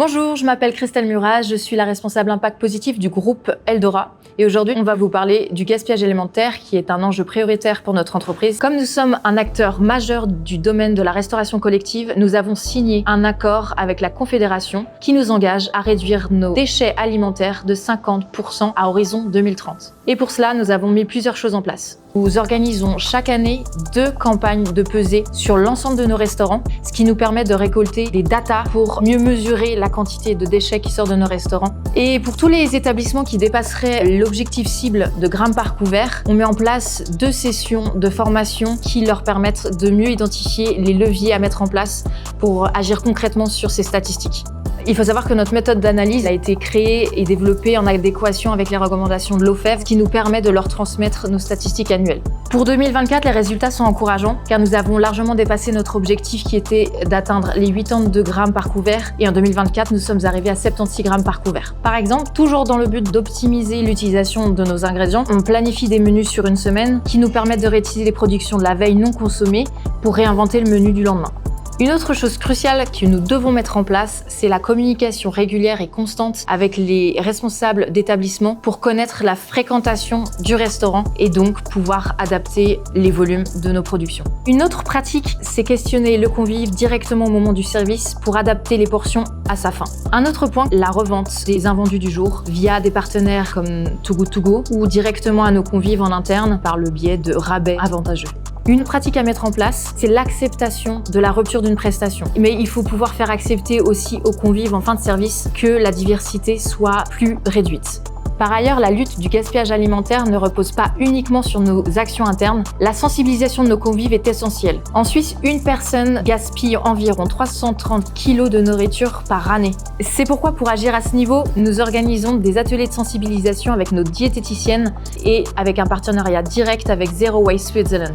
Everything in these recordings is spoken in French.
Bonjour, je m'appelle Christelle Murat, je suis la responsable impact positif du groupe Eldora. Et aujourd'hui, on va vous parler du gaspillage alimentaire qui est un enjeu prioritaire pour notre entreprise. Comme nous sommes un acteur majeur du domaine de la restauration collective, nous avons signé un accord avec la Confédération qui nous engage à réduire nos déchets alimentaires de 50% à horizon 2030. Et pour cela, nous avons mis plusieurs choses en place. Nous organisons chaque année 2 campagnes de pesée sur l'ensemble de nos restaurants, ce qui nous permet de récolter des datas pour mieux mesurer la quantité de déchets qui sortent de nos restaurants. Et pour tous les établissements qui dépasseraient l'objectif cible de grammes par couvert, on met en place 2 sessions de formation qui leur permettent de mieux identifier les leviers à mettre en place pour agir concrètement sur ces statistiques. Il faut savoir que notre méthode d'analyse a été créée et développée en adéquation avec les recommandations de l'OFEV qui nous permet de leur transmettre nos statistiques annuelles. Pour 2024, les résultats sont encourageants car nous avons largement dépassé notre objectif qui était d'atteindre les 82 grammes par couvert et en 2024, nous sommes arrivés à 76 grammes par couvert. Par exemple, toujours dans le but d'optimiser l'utilisation de nos ingrédients, on planifie des menus sur une semaine qui nous permettent de réutiliser les productions de la veille non consommées pour réinventer le menu du lendemain. Une autre chose cruciale que nous devons mettre en place, c'est la communication régulière et constante avec les responsables d'établissement pour connaître la fréquentation du restaurant et donc pouvoir adapter les volumes de nos productions. Une autre pratique, c'est questionner le convive directement au moment du service pour adapter les portions à sa faim. Un autre point, la revente des invendus du jour via des partenaires comme Too Good To Go ou directement à nos convives en interne par le biais de rabais avantageux. Une pratique à mettre en place, c'est l'acceptation de la rupture d'une prestation. Mais il faut pouvoir faire accepter aussi aux convives en fin de service que la diversité soit plus réduite. Par ailleurs, la lutte du gaspillage alimentaire ne repose pas uniquement sur nos actions internes. La sensibilisation de nos convives est essentielle. En Suisse, une personne gaspille environ 330 kg de nourriture par année. C'est pourquoi, pour agir à ce niveau, nous organisons des ateliers de sensibilisation avec nos diététiciennes et avec un partenariat direct avec Zero Waste Switzerland.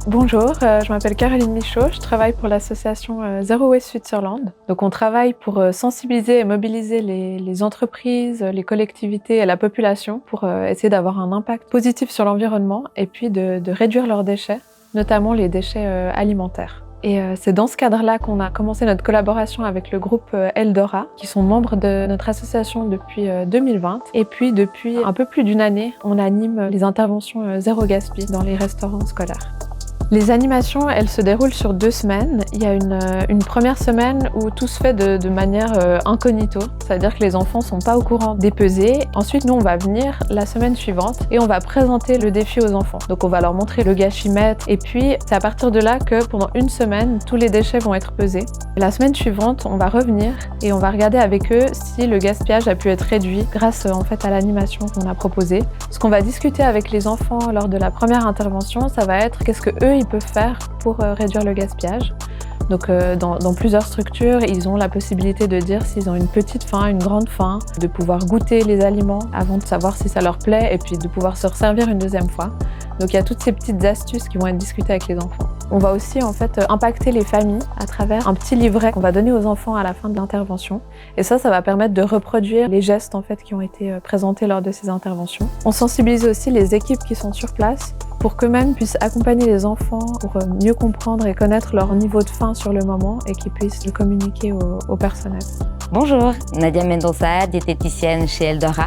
Bonjour, je m'appelle Caroline Michaud, je travaille pour l'association Zero Waste Switzerland. Donc on travaille pour sensibiliser et mobiliser les entreprises, les collectivités et la population pour essayer d'avoir un impact positif sur l'environnement et puis de réduire leurs déchets, notamment les déchets alimentaires. Et c'est dans ce cadre-là qu'on a commencé notre collaboration avec le groupe Eldora, qui sont membres de notre association depuis 2020. Et puis depuis un peu plus d'une année, on anime les interventions Zéro Gaspille dans les restaurants scolaires. Les animations, elles se déroulent sur 2 semaines. Il y a une première semaine où tout se fait de manière incognito, c'est-à-dire que les enfants sont pas au courant des pesées. Ensuite, nous, on va venir la semaine suivante et on va présenter le défi aux enfants. Donc, on va leur montrer le gâchimètre et puis c'est à partir de là que pendant 1 semaine, tous les déchets vont être pesés. La semaine suivante, on va revenir et on va regarder avec eux si le gaspillage a pu être réduit grâce en fait à l'animation qu'on a proposée. Ce qu'on va discuter avec les enfants lors de la première intervention, ça va être qu'est-ce que eux ils peuvent faire pour réduire le gaspillage. Donc dans plusieurs structures, ils ont la possibilité de dire s'ils ont une petite faim, une grande faim, de pouvoir goûter les aliments avant de savoir si ça leur plaît et puis de pouvoir se resservir une deuxième fois. Donc il y a toutes ces petites astuces qui vont être discutées avec les enfants. On va aussi en fait impacter les familles à travers un petit livret qu'on va donner aux enfants à la fin de l'intervention. Et ça va permettre de reproduire les gestes en fait qui ont été présentés lors de ces interventions. On sensibilise aussi les équipes qui sont sur place pour qu'eux-mêmes puissent accompagner les enfants pour mieux comprendre et connaître leur niveau de faim sur le moment et qu'ils puissent le communiquer au personnel. Bonjour, Nadia Mendoza, diététicienne chez Eldora.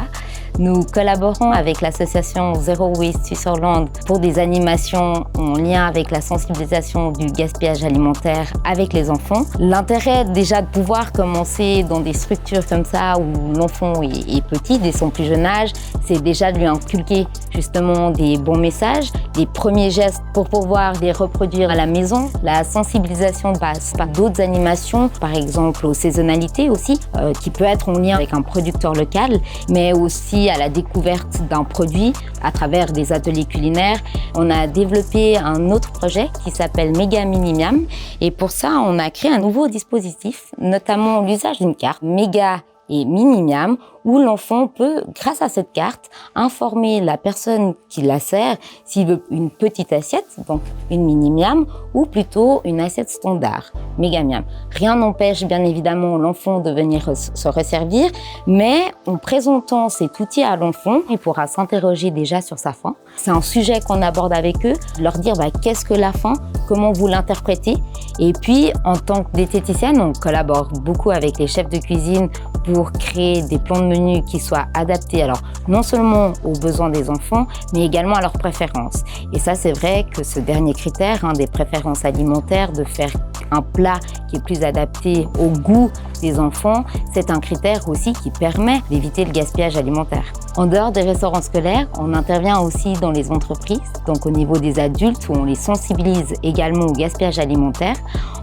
Nous collaborons avec l'association Zero Waste Switzerland pour des animations en lien avec la sensibilisation du gaspillage alimentaire avec les enfants. L'intérêt déjà de pouvoir commencer dans des structures comme ça où l'enfant est petit, dès son plus jeune âge, c'est déjà de lui inculquer justement des bons messages, des premiers gestes pour pouvoir les reproduire à la maison. La sensibilisation passe par d'autres animations, par exemple aux saisonnalités aussi, qui peut être en lien avec un producteur local, mais aussi à la découverte d'un produit à travers des ateliers culinaires. On a développé un autre projet qui s'appelle Méga Mini Miam et pour ça, on a créé un nouveau dispositif, notamment l'usage d'une carte Méga et Mini Miam où l'enfant peut, grâce à cette carte, informer la personne qui la sert s'il veut une petite assiette, donc une mini miam, ou plutôt une assiette standard, méga miam. Rien n'empêche bien évidemment l'enfant de venir se resservir, mais en présentant cet outil à l'enfant, il pourra s'interroger déjà sur sa faim. C'est un sujet qu'on aborde avec eux, leur dire qu'est-ce que la faim, comment vous l'interprétez. Et puis, en tant que diététicienne, on collabore beaucoup avec les chefs de cuisine pour créer des plans de menu qui soient adaptés, alors non seulement aux besoins des enfants, mais également à leurs préférences. Et ça, c'est vrai que ce dernier critère, des préférences alimentaires, de faire un plat qui est plus adapté au goût des enfants, c'est un critère aussi qui permet d'éviter le gaspillage alimentaire. En dehors des restaurants scolaires, on intervient aussi dans les entreprises, donc au niveau des adultes où on les sensibilise également au gaspillage alimentaire.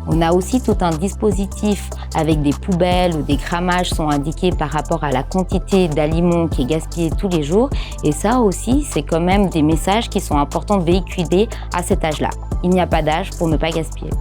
On a aussi tout un dispositif avec des poubelles où des grammages sont indiqués par rapport à la quantité d'aliments qui est gaspillée tous les jours. Et ça aussi, c'est quand même des messages qui sont importants de véhiculer à cet âge-là. Il n'y a pas d'âge pour ne pas gaspiller.